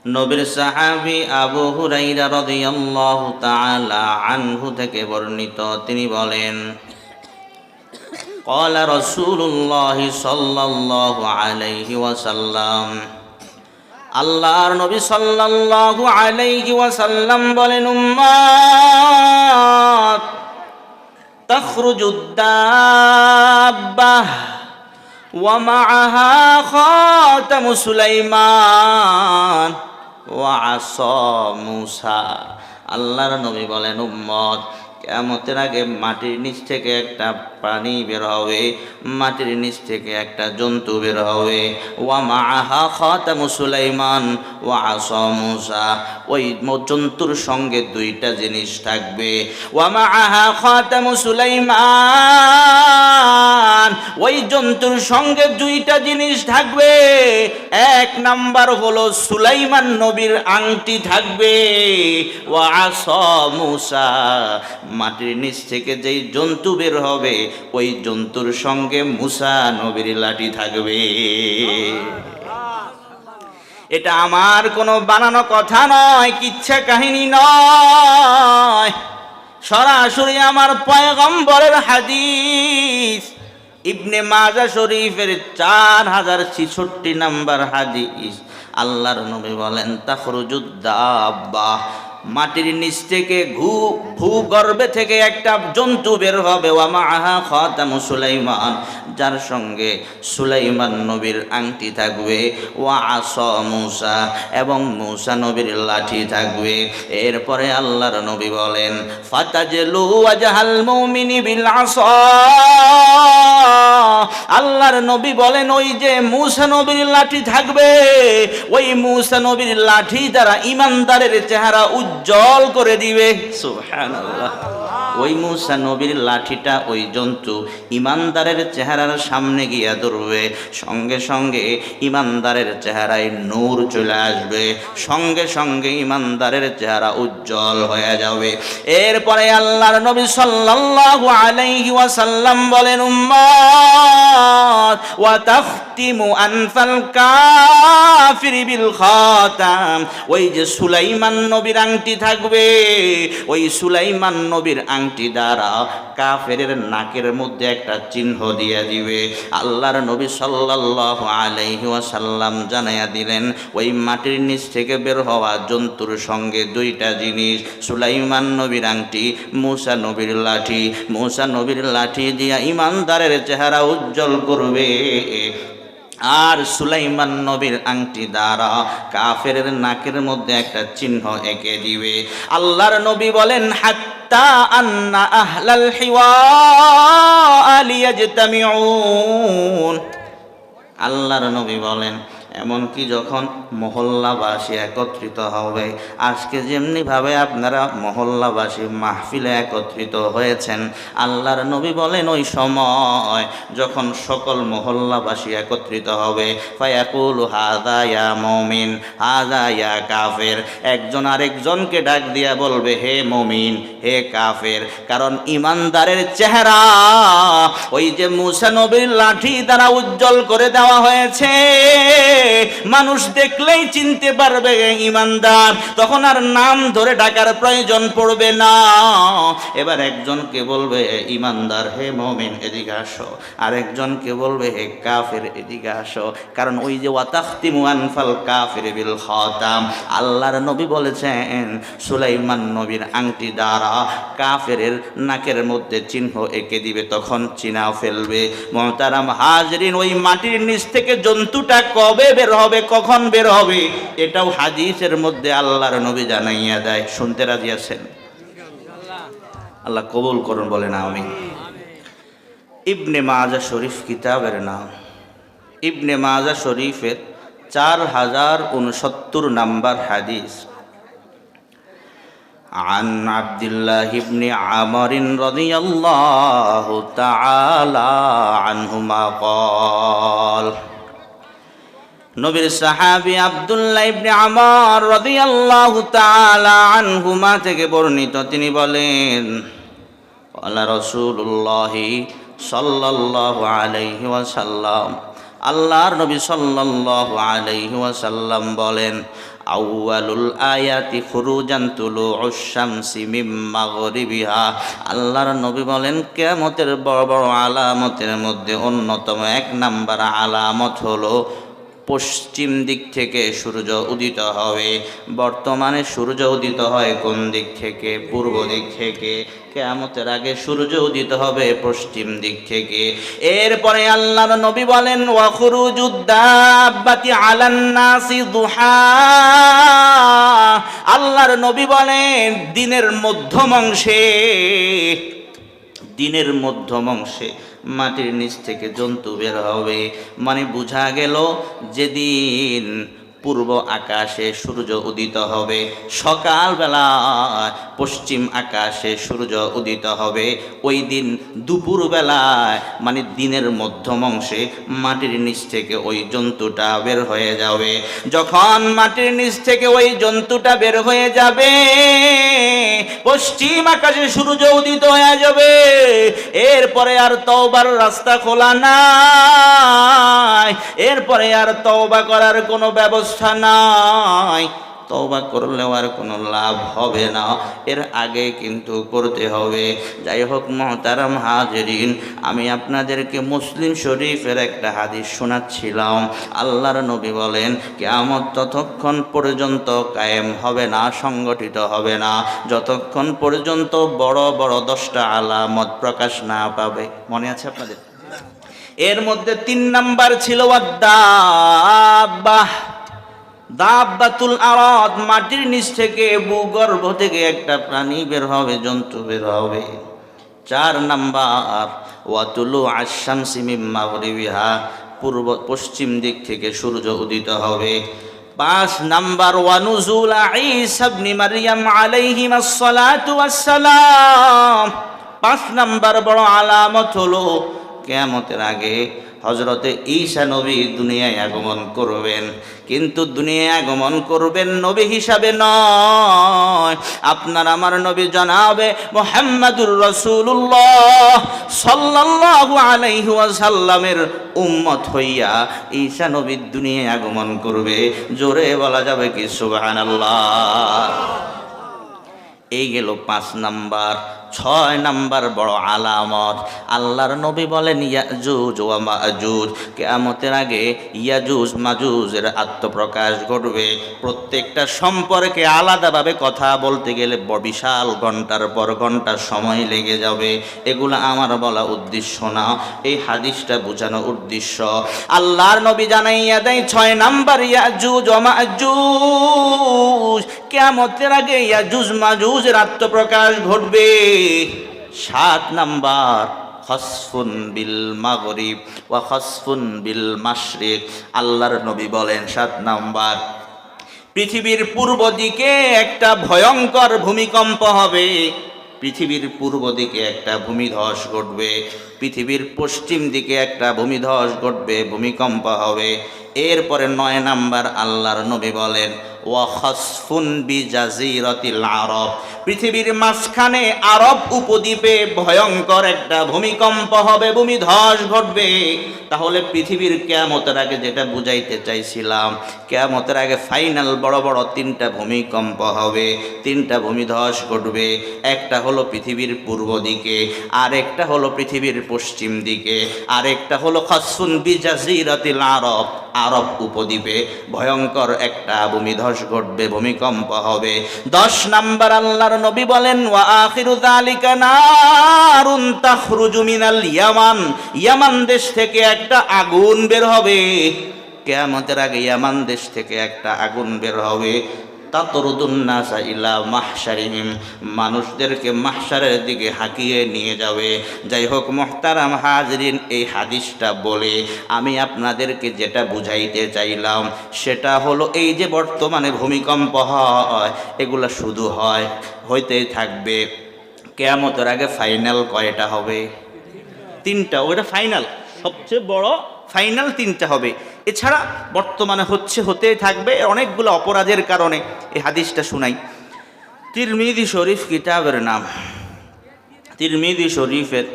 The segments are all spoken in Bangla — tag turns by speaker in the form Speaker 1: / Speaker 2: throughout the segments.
Speaker 1: নবীর সাহাবী আবু হুরায়রা রাদিয়াল্লাহু তাআলা আনহু থেকে বর্ণিত, তিনি বলেন, قال رسول الله صلى الله عليه وسلم, আল্লাহর নবী সাল্লাল্লাহু আলাইহি ওয়াসাল্লাম বলেন, উম্মাত তাখরুজুদ দাব্বাহ ওয়া মাআহা খাতামু সুলাইমান ওয়া আসা মূসা। আল্লাহর নবী বলেন, উম্মত, কিয়ামতের আগে মাটির নিচ থেকে একটা প্রাণী বের হবে, মাটির নিচ থেকে একটা জন্তু বের হবে। ওয়া মাআহা খাতামু সুলাইমান ওয়া আসা মূসা, ওই জন্তুর সঙ্গে দুইটা জিনিস থাকবে। ওয়া মাআহা খাতামু সুলাইমান, ওই জন্তুর সঙ্গে দুইটা জিনিস থাকবে। এক নাম্বার হলো সুলাইমান নবীর আংটি থাকবে। ওয়া আসা মূসা, মাটির নিচ থেকে যেই জন্তু বের হবে ওই জন্তুর সঙ্গে মূসা নবীর লাঠি থাকবে। এটা আমার কোনো বানানো কথা নয়, কিচ্ছা কাহিনী নয়, সরাসরি আমার পয়গম্বরের হাদিস। ইবনে মাজাহ শরীফের 4066 নম্বর হাদিস। আল্লাহর নবী বলেন, তাখরুজুদ দাব্বাহ, মাটির নিচ থেকে ভূগর্ভে থেকে একটা জন্তু বের হবে। ওয়া মাআহা খাতামু সুলাইমান, যার সঙ্গে সুলাইমান নবীর আংটি থাকবে। ওয়া আসা মূসা, এবং মূসা নবীর লাঠি থাকবে। এরপরে আল্লাহর নবী বলেন, ফাতাজলু ওয়াজহাল মুমিনি বিল আসা। আল্লাহর নবী বলেন, ওই যে মূসা নবীর লাঠি থাকবে, ওই মূসা নবীর লাঠি দ্বারা ঈমানদারের চেহারা উজ্জ্বল করে দিবে। সুবহানাল্লাহ। ওই মূসা নবীর লাঠিটা ওই জন্তু ঈমানদারের চেহারার সামনে গিয়া ধরবে, সঙ্গে সঙ্গে ঈমানদারের চেহারায় নূর চলে আসবে, সঙ্গে সঙ্গে ঈমানদারের চেহারা উজ্জ্বল হয়ে যাবে। এরপরে আল্লাহর নবী সাল্লাল্লাহু আলাইহি ওয়াসাল্লাম বলেন, উম্মাত ওয়া তাখতিমু আনফাল কাফির বিল খাতাম, ওই যে সুলাইমান নবীর আংটি থাকবে, ওই সুলাইমান নবীর আংটি দ্বারা কাফেরের নাকের মধ্যে একটা চিহ্ন দিয়ে দিবে। আল্লাহর নবী সাল্লাল্লাহু আলাইহি ওয়াসাল্লাম জানাইয়া দিলেন, ওই মাটির নিচ থেকে বের হওয়া জন্তুর সঙ্গে দুইটা জিনিস, সুলাইমান নবীর আংটি, মূসা নবীর লাঠি। মূসা নবীর লাঠি দিয়া ঈমানদারের চেহারা উজ্জ্বল করবে, আর সুলাইমান নবীর আংটি দ্বারা কাফেরের নাকের মধ্যে একটা চিহ্ন এঁকে দিবে। আল্লাহর নবী বলেন, হাত্তা আন্না আহলাল হিওয়া লিয়াজতামিউন। আল্লাহর নবী বলেন, এমনকি যখন মহল্লাবাসী একত্রিত হবে, আজকে যেমনিভাবে আপনারা মহল্লাবাসী মাহফিলে একত্রিত হয়েছেন, আল্লাহর নবী বলেন ওই সময় যখন সকল মহল্লাবাসী একত্রিত হবে, ফায়াকুলু হাযা ইয়া মুমিন হাযা ইয়া কাফের, একজন আরেকজনকে ডাক দিয়া বলবে, হে মুমিন হে কাফের। কারণ ঈমানদারের চেহারা ওই যে মূসা নবীর লাঠি দ্বারা উজ্জ্বল করে দেওয়া হয়েছে, মানুষ দেখলেই চিনতে পারবে ঈমানদার, তখন আর নাম ধরে ডাকার প্রয়োজন পড়বে না। এবার একজনকে বলবে ঈমানদার, হে মুমিন এদিকে আসো, আরেকজনকে বলবে হে কাফের এদিকে আসো। কারণ ওই যে ওয়াতাখতিমু আনফাল কাফির বিল খাতাম, আল্লাহর নবী বলেছেন সুলাইমান নবীর আংটি দ্বারা কাফেরের নাকের মধ্যে চিহ্ন এঁকে দিবে, তখন চিনা ফেলবে। মুহতারাম হাজরিন, ওই মাটির নিচ থেকে জন্তুটা কবে বের হবে, কখন বের হবে, এটাও হাদিসের মধ্যে আল্লাহর নবী জানাইয়া দেয়। শুনতে রাজি আছেন? আল্লাহ কবুল করুন, বলেন আমিন। ইবনে মাজাহ শরীফ কিতাবের নাম। ইবনে মাজাহ শরীফের 4069 নম্বর হাদিস। عن عبد الله بن عمرو رضي الله تعالى عنهما قال, নবীর সাহাবী আব্দুল্লাহ ইবনে আমর রাদিয়াল্লাহু তাআলা আনহুমা থেকে বর্ণিত, তিনি বলেন, ক্বালা রাসূলুল্লাহ সাল্লাল্লাহু আলাইহি ওয়াসাল্লাম, আল্লাহর নবী সাল্লাল্লাহু আলাইহি ওয়াসাল্লাম বলেন, আউয়ালুল আয়াতি খুরুজান তুলুউশ শামসি মিন মাগরিবিহা। আল্লাহর নবী বলেন, কিয়ামতের বড় বড় আলামতের মধ্যে অন্যতম এক নাম্বার আলামত হলো পশ্চিম দিক থেকে সূর্য উদিত হবে। বর্তমানে সূর্য উদিত হয় কোন দিক থেকে? পূর্ব দিক থেকে। কিয়ামতের আগে সূর্য উদিত হবে পশ্চিম দিক থেকে। এরপরে আল্লাহর নবী বলেন, ওয়া খুরুজুদ দাব্বাতি আলান নাসি দুহা। আল্লাহর নবী বলেন, দিনের মধ্যম অংশে মাটির নিচ থেকে জন্তু বের হবে। মানে বোঝা গেল যেদিন পূর্ব আকাশে সূর্য উদিত হবে, সকালবেলা পশ্চিম আকাশে সূর্য উদিত হবে, ওই দিন দুপুরবেলায় মানে দিনের মধ্যম অংশে মাটির নিচ থেকে ওই জন্তুটা বের হয়ে যাবে। যখন মাটির নিচ থেকে ওই জন্তুটা বের হয়ে যাবে, পশ্চিম আকাশে সূর্য উদিত হয়ে যাবে। এরপরে আর তওবার রাস্তা খোলা নাই, এরপরে আর তওবা করার কোনো ব্যবস্থা নাই। তওবা করলেও আর কোনো লাভ হবে না, এর আগে কিন্তু করতে হবে। যাই হোক মুহতারাম হাজিরিন, আমি আপনাদেরকে মুসলিম শরীফের একটা হাদিস শোনাচ্ছিলাম। আল্লাহর নবী বলেন, কিয়ামত ততক্ষণ পর্যন্ত কায়েম হবে না, সংগঠিত হবে না, যতক্ষণ পর্যন্ত বড় বড় 10টা আলামত প্রকাশ না পাবে। মনে আছে আপনাদের? এর মধ্যে 3 নাম্বার ছিল দাব্বাতুল আরাদ, মাটির নিচ থেকে ভূগর্ভ থেকে একটা প্রাণী বের হবে, জন্তু বের হবে। 4 নাম্বার ওয়াতুলু আশ-শামসি মিন মাগরিবিহা, পশ্চিম দিক থেকে সূর্য উদিত হবে। 5 নাম্বার ওয়ানুজুল ঈসা ইবনে মারইয়াম আলাইহিমাস সালাতু ওয়াস সালাম। 5 নাম্বার বড় আলামত হলো কিয়ামতের আগে হযরতে ঈসা নবী দুনিয়ায় আগমন করবেন। কিন্তু দুনিয়ায় আগমন করবেন নবী হিসাবে নয়, আপনার আমার নবী জনাবে মুহাম্মাদুর রাসূলুল্লাহ সাল্লাল্লাহু আলাইহি ওয়াসাল্লামের উম্মত হইয়া ঈসা নবী দুনিয়ায় আগমন করবে। জোরে বলা যাবে কি সুবহানাল্লাহ। এই গেল 5 নাম্বার। 6 নাম্বার বড় আলামত, আল্লাহর নবী বলেন, ইয়াজুজ ওয়া মাজুজ, কিয়ামতের আগে ইয়াজুজ মাজুজের আত্মপ্রকাশ ঘটবে। প্রত্যেকটা সম্পর্কে আলাদাভাবে কথা বলতে গেলে বিশাল ঘন্টার পর ঘন্টা সময় লেগে যাবে। এগুলো আমার বলা উদ্দেশ্য না, এই হাদিসটা বোঝানো উদ্দেশ্য। আল্লাহর নবী জানাইয়া দেয় 6 নাম্বার ইয়াজুজ ওয়া মাজুজ, কিয়ামতের আগে ইয়াজুজ মাজুজের আত্মপ্রকাশ ঘটবে। 7 নাম্বার খসফুন বিল মাগরিব ওয়া খসফুন বিল মাশরিক, আল্লাহর নবী বলেন 7 নাম্বার পৃথিবীর পূর্ব দিকে একটা ভয়ঙ্কর ভূমিকম্প হবে, পৃথিবীর পূর্ব দিকে একটা ভূমিধস ঘটবে, পৃথিবীর পশ্চিম দিকে একটা ভূমিধস ঘটবে, ভূমিকম্প হবে। এরপরে 9 নাম্বার আল্লাহর নবী বলেন, ওয়া খসফুন বিজাজিরাতিল আরব, পৃথিবীর মাঝখানে আরব উপদ্বীপে ভয়ঙ্কর একটা ভূমিকম্প হবে, ভূমিধস ঘটবে। তাহলে পৃথিবীর কিয়ামতের আগে যেটা বুঝাইতে চাইছিলাম, কিয়ামতের আগে ফাইনাল বড় বড় 3টা ভূমিকম্প হবে, 3টা ভূমিধস ঘটবে। একটা হলো পৃথিবীর পূর্ব দিকে, আরেকটা হলো পৃথিবীর পশ্চিম দিকে, আরেকটা হলো খসফুন বিজাজিরাতিল আরব, আরব উপদ্বীপে ভয়ঙ্কর একটা ভূমিধস ঘটবে, ভূমিকম্প হবে। 10 নাম্বার আল্লাহর নবী বলেন, ওয়া আখিরু যালিকা নারুন তাখরুজু মিনাল ইয়ামান, ইয়ামান দেশ থেকে একটা আগুন বের হবে। কিয়ামতের আগে ইয়ামান দেশ থেকে একটা আগুন বের হবে। তাতরুদুন নাসা ইলা মাহশারিহিম, মানুষদেরকে মাহশারের দিকে হাঁকিয়ে নিয়ে যাবে। যাই হোক মুহতারাম হাজরিন, এই হাদিসটা বলে আমি আপনাদেরকে যেটা বুঝাইতে চাইলাম সেটা হলো, এই যে বর্তমানে ভূমিকম্প হয়, এগুলা শুধু হইতেই থাকবে। কিয়ামতের আগে ফাইনাল কয়টা হবে? 3টা। ওইটা ফাইনাল, সবচেয়ে বড় ফাইনাল 3টা হবে। এছাড়া বর্তমানে হতেই থাকবে অনেকগুলো অপরাধের কারণে। এই হাদিসটা শুনাই। তিরমিজি শরীফ কিতাবের নাম, তিরমিজি শরীফের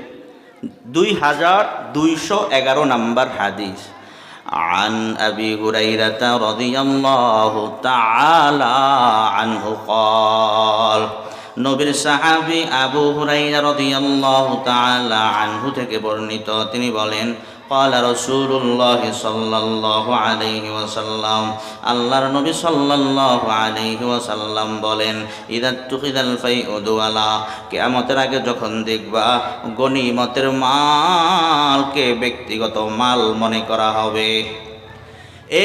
Speaker 1: 2211 নাম্বার হাদিস। عن أبي هريرة رضي الله تعالى عنه قال নবীর সাহাবী আবু হুরায়রা রাদিয়াল্লাহু তাআলা আনহু থেকে বর্ণিত, তিনি বলেন قال رسول الله صلى الله عليه وسلم আল্লাহর নবী সাল্লাল্লাহু আলাইহি ওয়াসাল্লাম বলেন ইযা তুখিদাল ফাইউ দুওয়ালা, কিয়ামতের আগে যখন দেখবা গনিমতের মালকে ব্যক্তিগত মাল মনে করা হবে।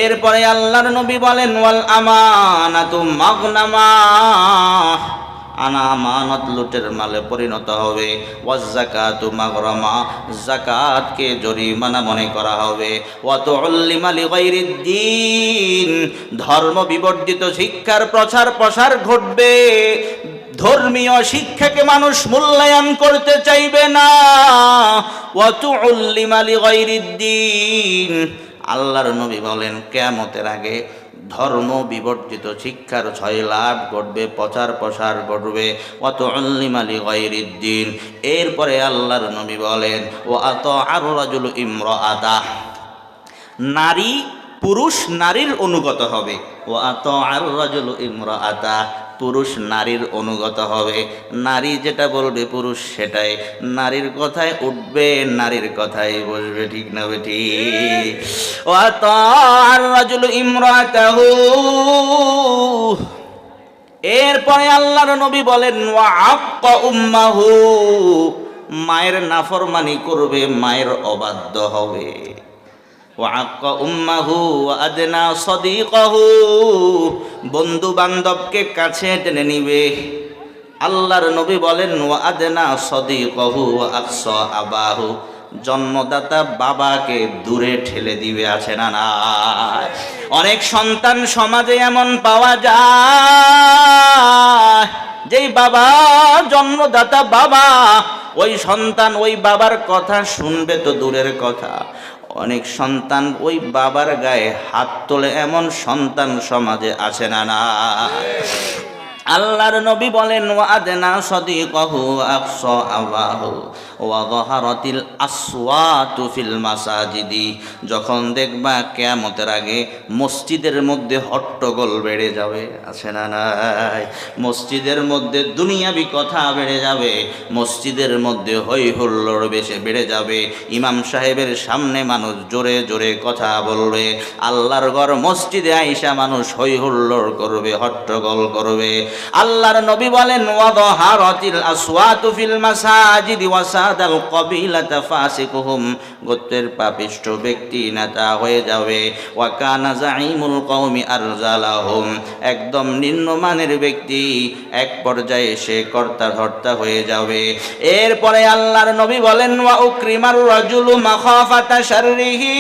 Speaker 1: এরপরে আল্লাহর নবী বলেন ওয়াল আমানাতু মাগনামা, আমানত লুটের মালে পরিণত হবে। ওয়াজ যাকাতু মাগরামা, যাকাতকে জরিমানা মনে করা হবে। ওয়া তুউল্লিমা লিগাইরিদ দ্বীন, ধর্ম বিবর্জিত শিক্ষার প্রসার ঘটবে। ধর্মীয় শিক্ষাকে মানুষ মূল্যায়ন করতে চাইবে না। ওয়া তুউল্লিমা লিগাইরিদ দ্বীন, আল্লাহর নবী বলেন কিয়ামতের আগে ধর্ম বিবর্জিত শিক্ষার ছয়লাভ ঘটবে, প্রসার ঘটবে। অত উল্লিমা লিগাইরিদ দ্বীন, এরপরে আল্লাহর নবী বলেন ও আত আর রাজুল ইমরাআতা, নারী পুরুষ নারীর অনুগত হবে। ও আত আর রাজুল ইমরাআতা, পুরুষ নারীর অনুগত হবে। নারী যেটা বলবে পুরুষ সেটাই, নারীর কথায় উঠবে, নারীর কথায় বসবে, ঠিক না ঠিক? ওয়া তাআর রাজুলু ইমরাতাহু, এরপরে আল্লাহর নবী বলেন ওয়া আক্কা উম্মাহু, মায়ের নাফরমানি করবে, মায়ের অবাধ্য হবে। ওয়াক্কা উম্মাহু ওয়া আদনা সাদিকাহু, বন্ধু বান্ধবকে কাছে টেনে নিবে। আল্লাহর নবী বলেন ওয়া আদনা সাদিকাহু ওয়া আকসা আবাহু, জন্মদাতা বাবাকে দূরে ঠেলে দিবে। আছে না না? অনেক সন্তান সমাজে এমন পাওয়া যায় যেই বাবা, জন্মদাতা বাবা, ওই সন্তান ওই বাবার কথা শুনবে তো দূরের কথা, অনেক সন্তান ওই বাবার গায়ে হাত তোলে, এমন সন্তান সমাজে আছে না না? আল্লাহর নবী বলেন ওয়া আদনা সাদিকাহু আকসা আবাহু ওয়া যাহারাতিল আসওয়াতু ফিল মাসাজিদি, যখন দেখবা কিয়ামতের আগে মসজিদের মধ্যে হট্টগোল বেড়ে যাবে। আছে না নাই? মসজিদের মধ্যে দুনিয়াবি কথা বেড়ে যাবে, মসজিদের মধ্যে হই হুল্লোড় বেড়ে যাবে। ইমাম সাহেবের সামনে মানুষ জোরে জোরে কথা বলবে, আল্লাহর ঘর মসজিদে আইসা মানুষ হই হুল্লোড় করবে, হট্টগোল করবে। আল্লাহর নবী বলেন ওয়া যাহারাতিল আসওয়াতু ফিল মাসাজিদি ওয়া সাদাল কবিলাতা ফাসিকুহুম, গোত্রের পাপিষ্ঠ ব্যক্তি নেতা হয়ে যাবে। ওয়া কানা যাইমুল কওমি আরজালাহুম, একদম নিম্নমানের ব্যক্তি এক পর্যায়ে সে কর্তা ধর্তা হয়ে যাবে। এরপরে আল্লাহর নবী বলেন ওয়া উকরিমার রাজুলু মাখাফাতা শাররিহি,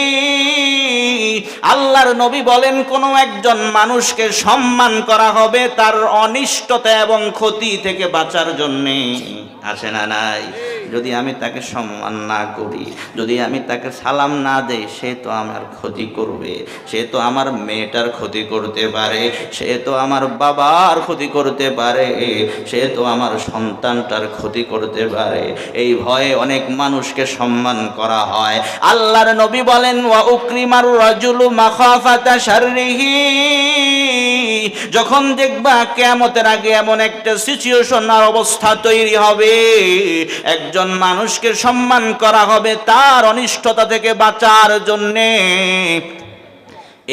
Speaker 1: আল্লাহর নবী বলেন কোন একজন মানুষকে সম্মান করা হবে তার অনিষ্টতা এবং ক্ষতি থেকে বাঁচার জন্যে। আছে না নাই? যদি আমি তাকে সম্মান না করি, যদি আমি তাকে সালাম না দেই, সে তো আমার ক্ষতি করবে, সে তো আমার মেয়েটার ক্ষতি করতে পারে, সে তো আমার বাবার ক্ষতি করতে পারে, সে তো আমার সন্তানটার ক্ষতি করতে পারে। এই ভয়ে অনেক মানুষকে সম্মান করা হয়। আল্লাহর নবী বলেন ওয়া উকরিমার রাজুলু মাখাফাতা শাররিহি, যখন দেখবা কিয়ামতের আগে এমন একটা সিচুয়েশন আর অবস্থা তৈরি হবে, একজন মানুষকে সম্মান করা হবে তার অনিষ্টতা থেকে বাঁচার জন্যে।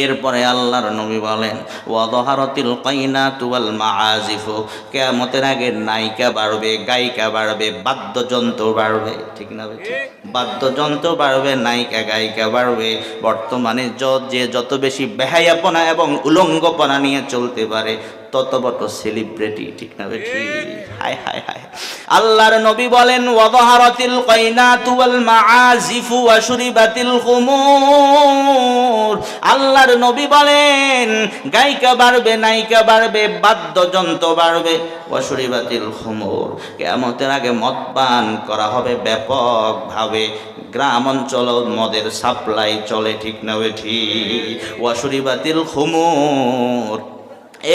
Speaker 1: এরপরে আল্লাহর নবী বলেন ওয়া যাহারাতিল কাইনাতু ওয়াল মাআজিফু, কিয়ামতের আগে নায়িকা বাড়বে, গায়িকা বাড়বে, বাদ্যযন্ত্র বাড়বে। ঠিক না ভাই? বাদ্যযন্ত্র বাড়বে, নায়িকা গায়িকা বাড়বে। বর্তমানে যে যত বেশি বেহায়াপনা এবং উলঙ্গপনা নিয়ে চলতে পারে তত বড় সেলিব্রিটি। ঠিক না ভাই? হায় হায় হায়। আল্লাহর নবী বলেন ওয়া যাহারাতিল কাইনাতু ওয়াল মাআজিফু ওয়া শুরিবাতিল খুমুর, আল্লাহর নবী বলেন গায়িকা বাড়বে, নায়িকা বাড়বে, বাদ্যযন্ত্র বাড়বে। ওয়া শুরিবাতিল খুমুর, কিয়ামতের আগে মদ পান করা হবে ব্যাপকভাবে। গ্রাম অঞ্চল মদের সাপ্লাই চলে। ঠিক না ভাই? ঠিক। ওয়া শুরিবাতিল খুমুর,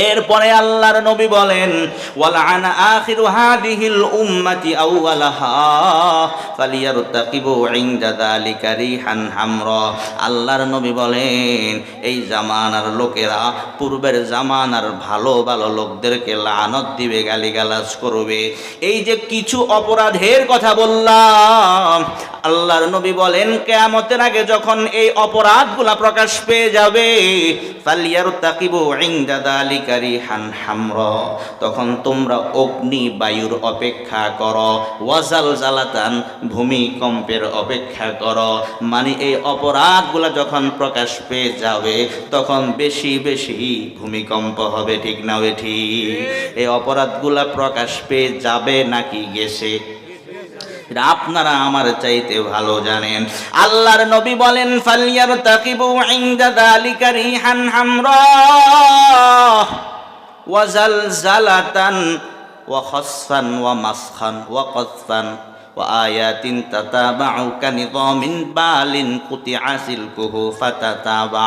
Speaker 1: এরপরে আল্লাহর নবী বলেন ওয়ালানা আখিরু হাদিহিল উম্মতি আউওয়ালাহা ফালিয়ারতাকিবু ইনদা যালিকা রিহান হামরা। আল্লাহর নবী বলেন এই জামানার লোকেরা পূর্বের জামানার ভালো ভালো লোকদেরকে লানত দিবে, গালিগালাজ করবে। এই যে কিছু অপরাধের কথা বললাম, আল্লাহর নবী বলেন কিয়ামতের আগে যখন এই অপরাধগুলা প্রকাশ পেয়ে যাবে ফালিয়ারতাকিবু ইনদা যালিকা রিহান হামরা, তখন তোমরা অগ্নি বায়ুর অপেক্ষা করো, ওয়াজালজালাতান ভূমিকম্পের অপেক্ষা করো। মানে এই অপরাধগুলা যখন প্রকাশ পেয়ে যাবে তখন বেশি বেশি ভূমিকম্প হবে, ঠিক না ঠিক? এই অপরাধগুলা প্রকাশ পেয়ে যাবে নাকি গেছে? আপনারা আমার চাইতে ভালো জানেন। আল্লাহর নবী বলেন ফালিয়ারতাকিবু ইনদা যালিকা রিহান হামরা ওয়া জালজালাতান ওয়া খাসফান ওয়া মাসখান ওয়া কসফান ওয়া আয়াতিন তাতাবাউ কানিযামিন বালিন কুতিআ সিলকুহু ফাতাতাবা।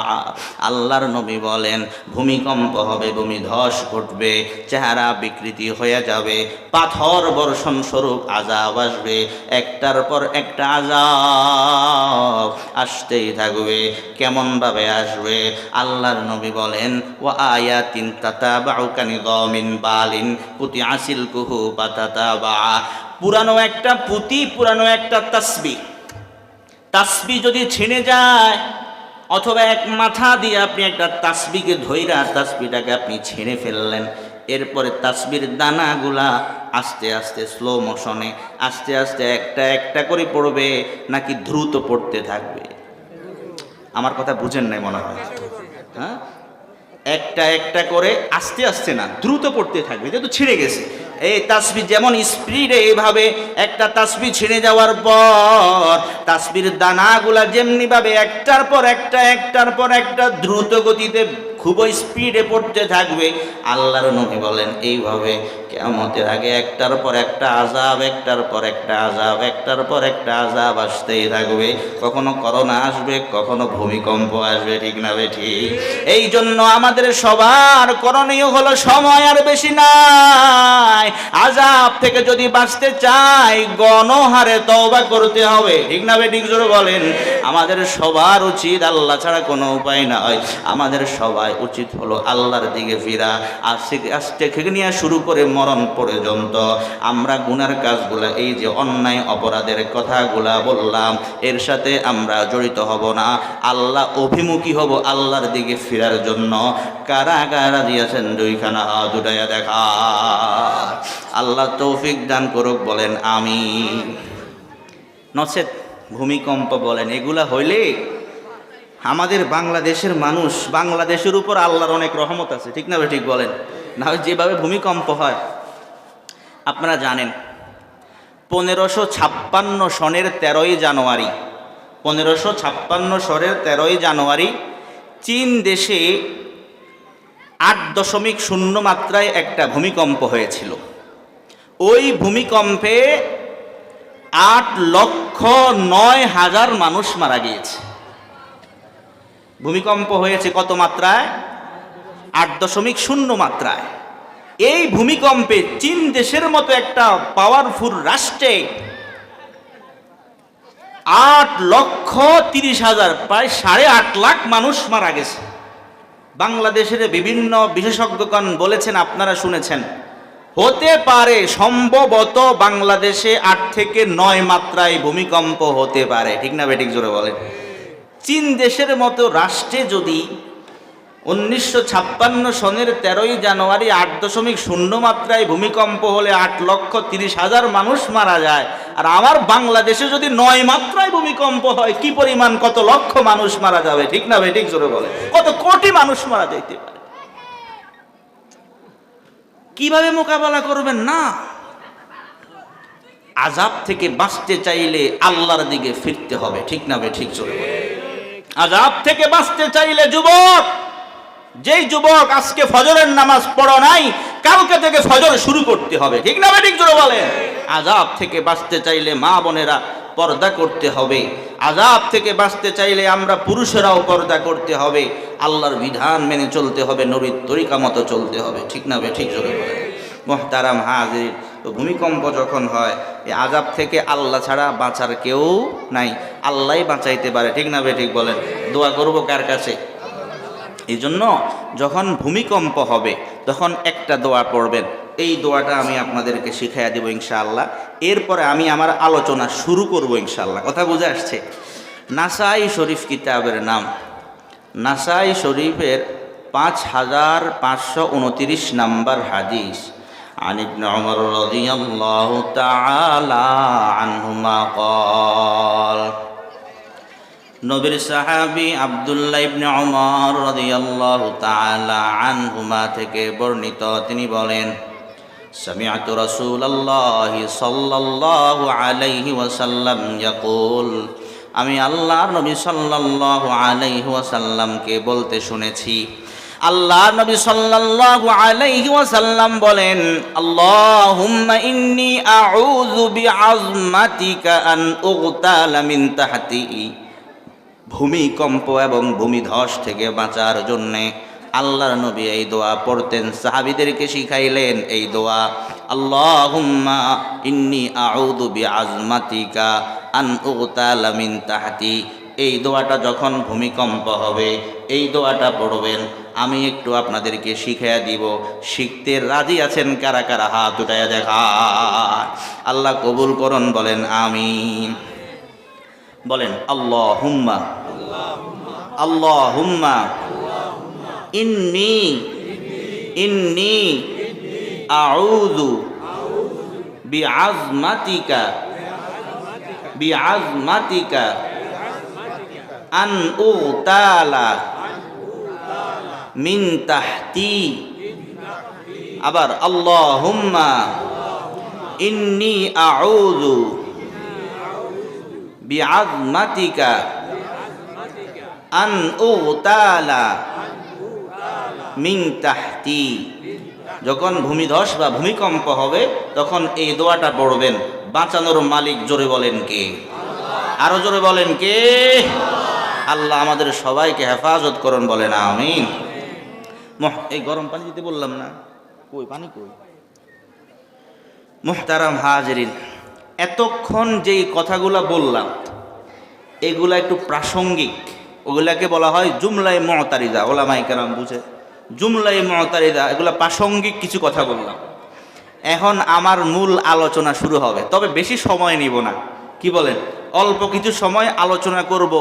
Speaker 1: আল্লাহর নবী বলেন ভূমিকম্প হবে, ভূমিধস ঘটবে, চেহারা বিকৃতি হয়ে যাবে, পাথর বর্ষণ স্বরূপ আযাব আসবে, একটার পর একটা আযাব আসতেই থাকবে। কেমন ভাবে আসবে? আল্লাহর নবী বলেন ওয়া আয়াতিন তাতাবাউ কানিযামিন বালিন কুতিআ সিলকুহু ফাতাতাবা। পুরানো একটা পুঁতি, পুরানো একটা তাসবিহ যদি ছিঁড়ে যায়, অথবা এক মাথা দিয়ে আপনি একটা তাসবিহকে ধইরা তাসবিহটাকে আপনি ছিঁড়ে ফেললেন, এরপরে তাসবির দানাগুলা আস্তে আস্তে স্লো মোশনে আস্তে আস্তে একটা একটা করে পড়বে নাকি দ্রুত পড়তে থাকবে? আমার কথা বুঝেন নাই মনে হয়। হ্যাঁ, একটা একটা করে আস্তে আস্তে না, দ্রুত পড়তে থাকবে, যেহেতু ছিঁড়ে গেছে। এই তাসবিহ যেমন স্পিডে এইভাবে একটা তাসবিহ ছিঁড়ে যাওয়ার পর তাসবির দানাগুলা যেমনি ভাবে একটার পর একটা দ্রুত গতিতে খুব স্পিডে পড়তে থাকবে, আল্লাহর নবী বলেন এইভাবে কিয়ামতের আগে একটার পর একটা আযাব, একটার পর একটা আযাব, একটার পর একটা আযাব আসতেই থাকবে। কখনো করোনা আসবে, কখনো ভূমিকম্প আসবে, ঠিক না ঠিক? এই জন্য আমাদের সবার করণীয় হলো সময় আর বেশি নাই। আযাব থেকে যদি বাঁচতে চাই গণহারে তওবা করতে হবে, ঠিক না ঠিক? জোরে বলেন। আমাদের সবার উচিত, আল্লাহ ছাড়া কোনো উপায় নাই, আমাদের সবাই উচিত হলো আল্লাহর দিকে ফিরা। আজ থেকে নিয়ে শুরু করে মরণ পর্যন্ত আমরা গুনার কাজগুলা, এই যে অন্যায় অপরাধের কথাগুলা বললাম, এর সাথে আমরা জড়িত হব না, আল্লাহ অভিমুখী হব আল্লাহর দিকে ফিরার জন্য। কারা কারা দিয়েছেন দুইখানা হাত উঠাইয়া দেখা। আল্লাহ তৌফিক দান করুক, বলেন আমিন। নচেত ভূমিকম্প বলেন, এগুলা হইলে আমাদের বাংলাদেশের মানুষ, বাংলাদেশের উপর আল্লাহর অনেক রহমত আছে, ঠিক না ঠিক? বলেন না, যেভাবে ভূমিকম্প হয় আপনারা জানেন। 1556 সনের 13ই জানুয়ারি, 1556 সনের 13ই জানুয়ারি চীন দেশে 8.0 মাত্রায় একটা ভূমিকম্প হয়েছিল। ওই ভূমিকম্পে 8,09,000 মানুষ মারা গিয়েছে। ভূমিকম্প হয়েছে কত মাত্রায়? 8.0 মাত্রায়। এই ভূমিকম্পে চীন দেশের মতো একটা পাওয়ারফুল রাষ্ট্রে 8,30,000, প্রায় 8.5 লাখ মানুষ মারা গেছে। বাংলাদেশের বিভিন্ন বিশেষজ্ঞগণ বলেছেন, আপনারা শুনেছেন, হতে পারে সম্ভবত বাংলাদেশে 8 থেকে 9 মাত্রায় ভূমিকম্প হতে পারে, ঠিক না বেঠিক? জোরে বলেন। চীন দেশের মতো রাষ্ট্রে যদি 1956 সনের 13ই জানুয়ারি 8.0 মাত্রায় ভূমিকম্প হলে 8,30,000 মানুষ মারা যায়, আর আমার বাংলাদেশে যদি 9 মাত্রায় ভূমিকম্প হয় কি পরিমাণ, কত লক্ষ মানুষ মারা যাবে, ঠিক না বেঠিক? জোরে বলে, কত কোটি মানুষ মারা যাইতে পারে। কিভাবে মোকাবেলা করবেন? না, আযাব থেকে বাঁচতে চাইলে আল্লাহর দিকে ফিরতে হবে, ঠিক না বেঠিক? জোরে বলে। আযাব থেকে বাঁচতে চাইলে যুবক, যেই যুবক আজকে ফজরের নামাজ পড়ো নাই, কালকে থেকে ফজর শুরু করতে হবে, ঠিক না বেঠিক? জোরে বলে। আযাব থেকে বাঁচতে চাইলে মা বোনেরা পর্দা করতে হবে। আযাব থেকে বাঁচতে চাইলে আমরা পুরুষেরাও পর্দা করতে হবে, আল্লাহর বিধান মেনে চলতে হবে, নবীর তরিকা মতো চলতে হবে। ঠিক না বে ঠিক জোরে বলেন। মুহতারাম হাজির, তো ভূমিকম্প যখন হয় এই আযাব থেকে আল্লাহ ছাড়া বাঁচার কেউ নাই, আল্লাহই বাঁচাইতে পারে। ঠিক না বে ঠিক বলেন। দোয়া করব কার কাছে? এই জন্য যখন ভূমিকম্প হবে তখন একটা দোয়া পড়বেন, এই দোয়াটা আমি আপনাদেরকে শিখাইয়া দেব ইনশাআল্লাহ। এরপরে আমি আমার আলোচনা শুরু করব ইনশাআল্লাহ। কথা বুঝে আসছে? নাসাই শরীফ কিতাবের নাম, নাসাই শরীফের 5529 নম্বর হাদিস। عن ابن عمر رضي الله تعالى عنهما قال, নবীর সাহাবী আব্দুল্লাহ ইবনে উমর রাদিয়াল্লাহু তাআলা আনহুমা থেকে বর্ণিত, তিনি বলেন, সামিআতু রাসূলুল্লাহি সাল্লাল্লাহু আলাইহি ওয়াসাল্লাম ইয়াকুল, আমি আল্লাহর নবী সাল্লাল্লাহু আলাইহি ওয়াসাল্লামকে বলতে শুনেছি। আল্লাহর নবী সাল্লাল্লাহু আলাইহি ওয়াসাল্লাম বলেন, আল্লাহুম্মা ইন্নী আউযু বিআযমাতিকা আন উগতালা মিন তাহতি। ভূমিকম্প এবং ভূমিধস থেকে বাঁচার জন্যে আল্লাহর নবী এই দোয়া পড়তেন, সাহাবীদেরকে শিখাইলেন এই দোয়া, আল্লাহুম্মা ইন্নী আউযু বিআযমাতিকা আন উগতালা মিন তাহতি। এই দোয়াটা যখন ভূমিকম্প হবে এই দোয়াটা পড়বেন। আমি একটু আপনাদেরকে শিখাইয়া দিব, শিখতে রাজি আছেন কারা কারা? হাত উঠাইয়া দেখা। আল্লাহ কবুল করুন, বলেন আমিন। বলেন আল্লাহুম্মা আল্লাহুম্মা ইন্নী ইন্নী আউযু বিআযমাতিকা বিআযমাতিকা আন উগতালা মিন তাহতি। আবার আল্লাহুম্মা ইন্নী আউযু বিআযমাতিকা আন উগতালা মিন তাহতি। যখন ভূমিধস বা ভূমিকম্প হবে তখন এই দোয়াটা পড়বেন। বাঁচানোর মালিক জোরে বলেন কে? আরো জোরে বলেন কে? আল্লাহ আমাদের সবাইকে হেফাজত করুন, বলেন আমিন। এই গরম পানি দিতে বললাম না, কই পানি কই? মুহতারাম হাজিরিন, এতক্ষণ যেই কথাগুলা বললাম এগুলা একটু প্রাসঙ্গিক, ওগুলাকে বলা হয় জুমলাই মুতারিদা। ওলামায়ে কেরাম বুঝে জুমলাই মুতারিদা, এগুলা প্রাসঙ্গিক কিছু কথা বললাম। এখন আমার মূল আলোচনা শুরু হবে, তবে বেশি সময় নিব না। কি বলেন? অল্প কিছু সময় আলোচনা করব।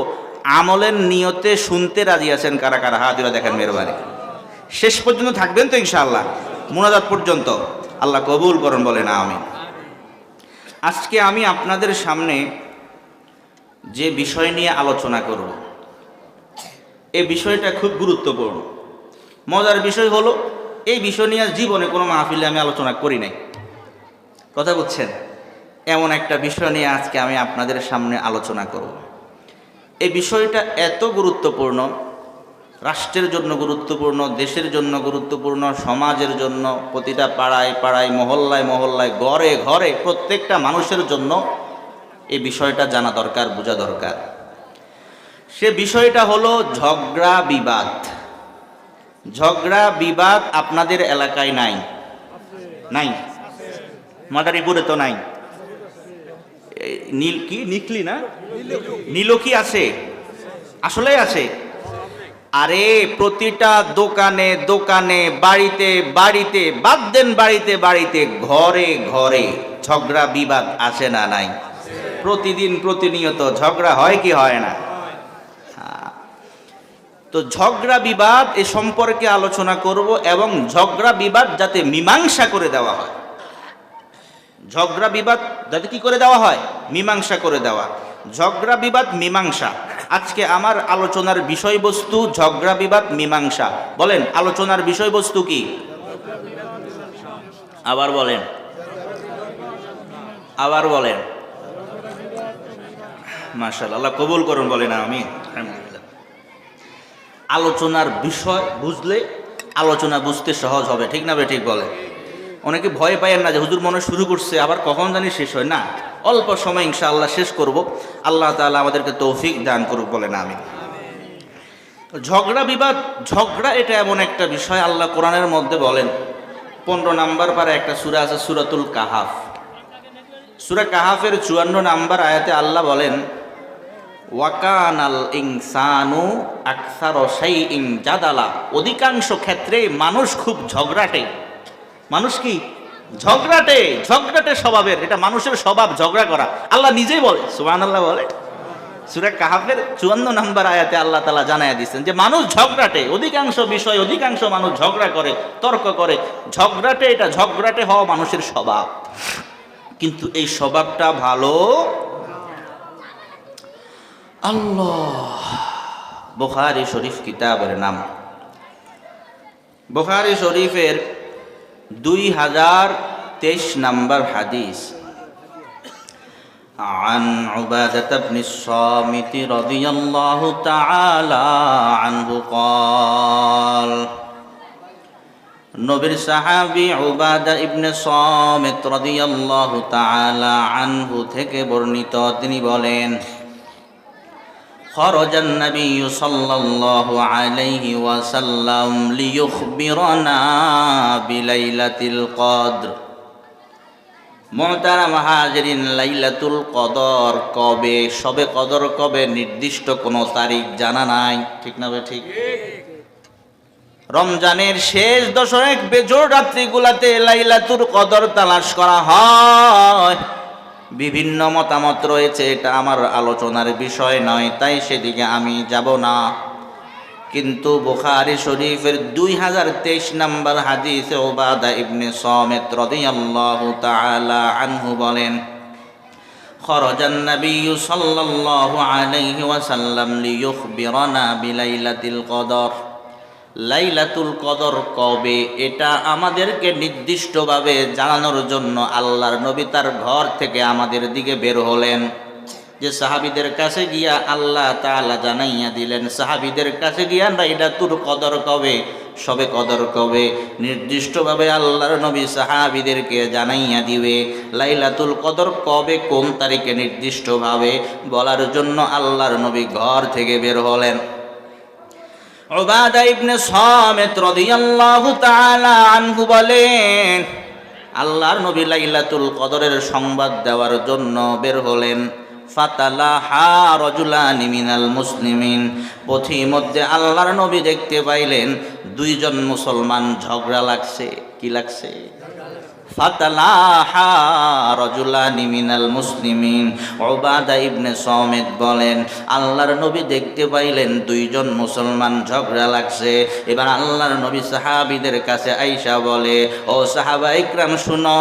Speaker 1: আমলের নিয়তে শুনতে রাজি আছেন কারা কারা? হাত দিয়ে দেখেন মেহরবানি। শেষ পর্যন্ত থাকবেন তো ইনশাআল্লাহ, মুনাজাত পর্যন্ত। আল্লাহ কবুল করুন, বলেন আমিন। আজকে আমি আপনাদের সামনে যে বিষয় নিয়ে আলোচনা করব, এই বিষয়টা খুব গুরুত্বপূর্ণ। মজার বিষয় হলো এই বিষয় নিয়ে জীবনে কোনো মাহফিলে আমি আলোচনা করি নাই। কথা বুঝছেন? এমন একটা বিষয় নিয়ে আজকে আমি আপনাদের সামনে আলোচনা করব। এই বিষয়টা এত গুরুত্বপূর্ণ, রাষ্ট্রের জন্য গুরুত্বপূর্ণ, দেশের জন্য গুরুত্বপূর্ণ, সমাজের জন্য, প্রতিটা পাড়ায় পাড়ায়, মহল্লায় মহল্লায়, ঘরে ঘরে, প্রত্যেকটা মানুষের জন্য এই বিষয়টা জানা দরকার, বোঝা দরকার। সে বিষয়টা হলো ঝগড়া বিবাদ। ঝগড়া বিবাদ আপনাদের এলাকায় নাই? নাই? মাদারীপুরে তো নাই। নীল কি নিকলি না নীলকি আছে? আসলেই আছে। আরে প্রতিটা দোকানে দোকানে, বাড়িতে বাড়িতে, বাদ দেন বাড়িতে বাড়িতে, ঘরে ঘরে ঝগড়া বিবাদ আছে না নাই? প্রতিদিন প্রতিনিয়ত ঝগড়া হয় কি হয় না? তো ঝগড়া বিবাদ এ সম্পর্কে আলোচনা করব, এবং ঝগড়া বিবাদ যাতে মীমাংসা করে দেওয়া হয়। ঝগড়া বিবাদ যাতে কি করে দেওয়া হয়? মীমাংসা করে দেওয়া। ঝগড়া বিবাদ মীমাংসা। আজকে আমার আলোচনার বিষয়বস্তু ঝগড়া বিবাদ মীমাংসা। বলেন আলোচনার বিষয়বস্তু কি? আবার বলেন, আবার বলেন। মাশাআল্লাহ, আল্লাহ কবুল করুন, বলেন আমিন। আলোচনার বিষয় বুঝলে আলোচনা বুঝতে সহজ হবে। ঠিক না বে ঠিক? বলে অনেকে ভয় পায় না যে হুজুর মনে শুরু করছে, আবার কখন জানি শেষ হয় না। অল্প সময় ইনশাআল্লাহ শেষ করব। আল্লাহ তাআলা আমাদেরকে তৌফিক দান করুক, বলেন আমিন। ঝগড়া বিবাদ, ঝগড়া এটা এমন একটা বিষয়, আল্লাহ কোরআনের মধ্যে বলেন 15 নম্বর পারে একটা সূরা আছে, সূরাতুল কাহাফ। সূরা কাহাফের 54 নম্বর আয়াতে আল্লাহ বলেন, ওয়াকানাল ইনসানু আকসারা শাইইন জাদালা, অধিকাংশ ক্ষেত্রে মানুষ খুব ঝগড়াটে। মানুষ কি ঝগড়াটে, ঝগড়াটে স্বভাবের, এটা মানুষের স্বভাব ঝগড়া করা। আল্লাহ নিজেই বলে, সুবহানাল্লাহ বলে। সূরা কাহাফের 54 নম্বর আয়াতে আল্লাহ তাআলা জানায়া দিয়েছেন যে মানুষ ঝগড়াটে, অধিকাংশ বিষয় অধিকাংশ মানুষ ঝগড়া করে, তর্ক করে, ঝগড়াটে। এটা ঝগড়াটে হওয়া মানুষের স্বভাব, কিন্তু এই স্বভাবটা ভালো। আল্লাহ, বুখারী শরীফ কিতাবের নাম, বুখারী শরীফের 2023 নম্বর হাদিস। عن عبادة بن الصامت رضي الله تعالى عنه قال, নবীর সাহাবী উবাদা ইবনে সামিত রাদিয়াল্লাহু তাআলা আনহু থেকে বর্ণিত, তিনি বলেন, خرج النبي صلى الله عليه وسلم ليخبرنا بليلة القدر। মুহতারাম হাজিরিন, লাইলাতুল কদর কবে, শবে কদর কবে, নির্দিষ্ট কোনো তারিখ জানা নাই, ঠিক না? ঠিক। রমজানের শেষ দশক বেজোড় রাত্রিগুলাতে লাইলাতুল কদর তালাশ করা হয়। বিভিন্ন মতামত রয়েছে, এটা আমার আলোচনার বিষয় নয়, তাই সেদিকে আমি যাব না। কিন্তু বুখারী শরীফের 2023 নম্বর হাদিসে উবাদা ইবনে সামিত রাদিয়াল্লাহু তাআলা আনহু বলেন, খরাজান নাবিয়্যু সাল্লাল্লাহু আলাইহি ওয়াসাল্লাম লিইখবিরানা বিলাইলাতিল কদর। লাইলাতুল কদর কবে, এটা আমাদেরকে নির্দিষ্টভাবে জানানোর জন্য আল্লাহর নবী তার ঘর থেকে আমাদের দিকে বের হলেন। যে সাহাবীদের কাছে গিয়া আল্লাহ তাআলা জানাইয়া দিলেন, সাহাবীদের কাছে গিয়া লাইলাতুল কদর কবে, শবে কদর কবে, নির্দিষ্টভাবে আল্লাহর নবী সাহাবীদেরকে জানাইয়া দিবে। লাইলাতুল কদর কবে, কোন তারিখে নির্দিষ্টভাবে বলার জন্য আল্লাহর নবী ঘর থেকে বের হলেন। উবাদা ইবনে সামিত রাদিয়াল্লাহু তাআলা আনহু বলেন, আল্লাহর নবী লাইলাতুল কদরের সংবাদ দেওয়ার জন্য বের হলেন। ফাতালাহা রাজুলানি মিনাল মুসলিমিন, পথিমধ্যে আল্লাহর নবী দেখতে পাইলেন দুইজন মুসলমান ঝগড়া লাগছে। কি লাগছে? ফাতালাহা রাজুলানি মিনাল মুসলিমিন। উবাদা ইবনে সামিত বলেন, আল্লাহর নবী দেখতে পাইলেন দুইজন মুসলমান ঝগড়া লাগছে। এবার আল্লাহর নবী সাহাবীদের কাছে আইসা বলে, ও সাহাবা ইকরাম শুনো,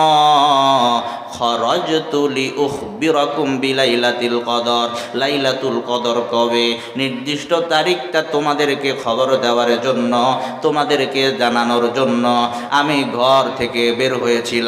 Speaker 1: খরাজতু লিউখবিরাকুম বিলাইলাতিল কদর, লাইলাতুল কদর কবে, নির্দিষ্ট তারিখটা তোমাদেরকে খবর দেওয়ার জন্য, তোমাদেরকে জানানোর জন্য আমি ঘর থেকে বের হয়েছিলাম।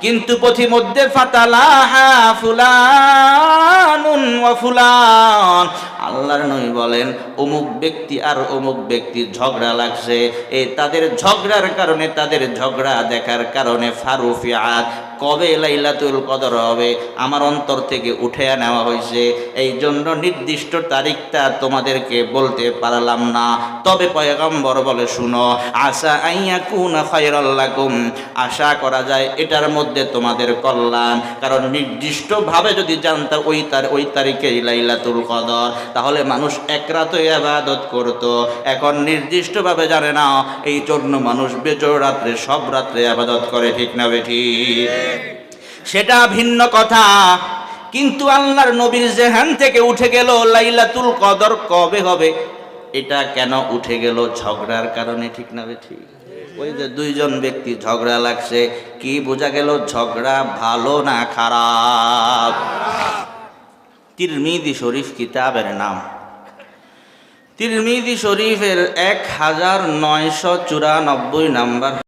Speaker 1: কিন্তু পথিমধ্যে ফাতালাহা ফুলানুন ওয়া ফুলান, আল্লাহর নবী বলেন অমুক ব্যক্তি আর অমুক ব্যক্তির ঝগড়া লাগছে। এই তাদের ঝগড়ার কারণে, তাদের ঝগড়া দেখার কারণে ফারুফিয়াত, কবে লাইলাতুল কদর হবে আমার অন্তর থেকে উঠে নেওয়া হয়েছে। এই জন্য নির্দিষ্ট তারিখটা তোমাদেরকে বলতে পারলাম না। তবে পয়গম্বর বলে, শুনো, আশা আইয়াকুনা খায়রাল লাকুম, আশা করা যায় এটার মধ্যে তোমাদের কল্যাণ। কারণ নির্দিষ্টভাবে যদি জানতা ওই তারিখে লাইলাতুল কদর, তাহলে মানুষ এক রাতে ইবাদত করত। এখন নির্দিষ্টভাবে জানে না, এই জন্য মানুষ বেজোড় রাত্রে, সব রাত্রে ইবাদত করে, ঠিক না বেঠিক? সেটা ভিন্ন কথা। কিন্তু আল্লাহর নবীর জেহান থেকে উঠে গেল লাইলাতুল কদর কবে হবে, এটা কেন উঠে গেল? ঝগড়ার কারণে, ঠিক না বেঠিক? ওই যে দুইজন ব্যক্তি ঝগড়া লাগছে, কি বোঝা গেল? ঝগড়া ভালো না খারাপ? তিরমিজি শরীফ কিতাবের নাম, তিরমিজি শরীফের 1994 নম্বর